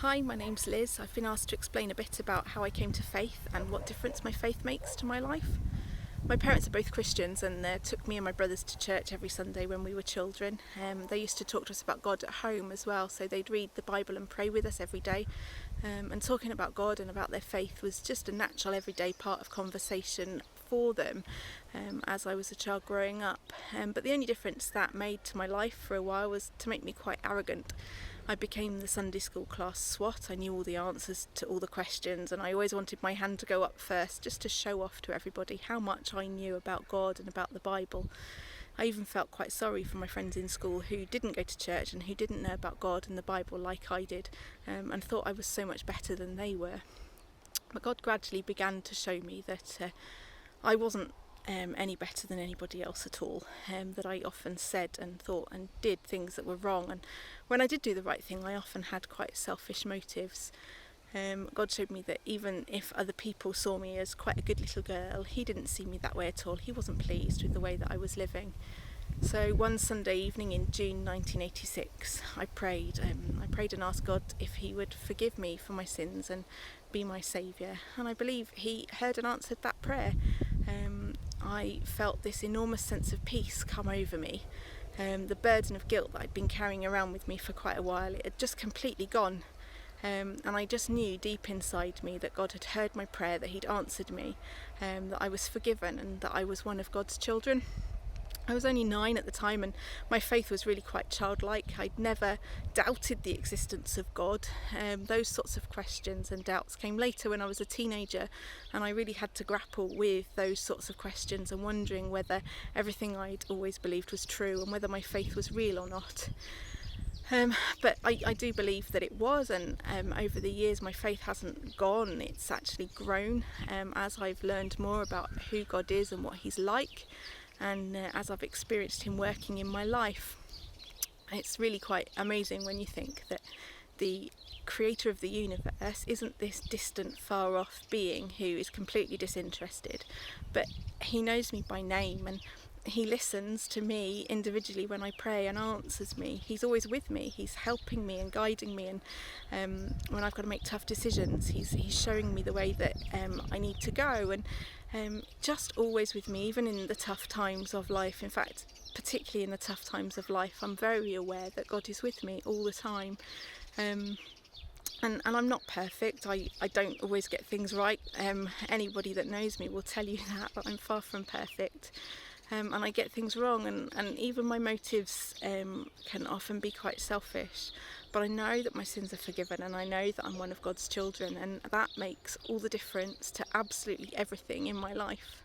Hi, my name's Liz. I've been asked to explain a bit about how I came to faith and what difference my faith makes to my life. My parents are both Christians and they took me and my brothers to church every Sunday when we were children. They used to talk to us about God at home as well, so they'd read the Bible and pray with us every day. And talking about God and about their faith was just a natural everyday part of conversation for them as I was a child growing up. But the only difference that made to my life for a while was to make me quite arrogant. I became the Sunday school class swot. I knew all the answers to all the questions and I always wanted my hand to go up first just to show off to everybody how much I knew about God and about the Bible. I even felt quite sorry for my friends in school who didn't go to church and who didn't know about God and the Bible like I did, and thought I was so much better than they were. But God gradually began to show me that I wasn't any better than anybody else at all, that I often said and thought and did things that were wrong, and when I did do the right thing I often had quite selfish motives. God showed me that even if other people saw me as quite a good little girl, he didn't see me that way at all. He wasn't pleased with the way that I was living. So one Sunday evening in June 1986 I prayed and asked God if he would forgive me for my sins and be my saviour, and I believe he heard and answered that prayer. I felt this enormous sense of peace come over me. The burden of guilt that I'd been carrying around with me for quite a while, it had just completely gone. And I just knew deep inside me that God had heard my prayer, that he'd answered me, that I was forgiven and that I was one of God's children. I was only 9 at the time and my faith was really quite childlike. I'd never doubted the existence of God. Those sorts of questions and doubts came later when I was a teenager, and I really had to grapple with those sorts of questions and wondering whether everything I'd always believed was true and whether my faith was real or not. But I do believe that it was, and over the years my faith hasn't gone, it's actually grown as I've learned more about who God is and what he's like, and as I've experienced him working in my life. It's really quite amazing when you think that the creator of the universe isn't this distant, far off being who is completely disinterested, but he knows me by name and he listens to me individually when I pray and answers me. He's always with me, he's helping me and guiding me, and when I've got to make tough decisions, he's showing me the way that I need to go, and just always with me, even in the tough times of life. In fact, particularly in the tough times of life, I'm very aware that God is with me all the time. And I'm not perfect, I don't always get things right. Anybody that knows me will tell you that I'm far from perfect. And I get things wrong, and even my motives can often be quite selfish, but I know that my sins are forgiven and I know that I'm one of God's children, and that makes all the difference to absolutely everything in my life.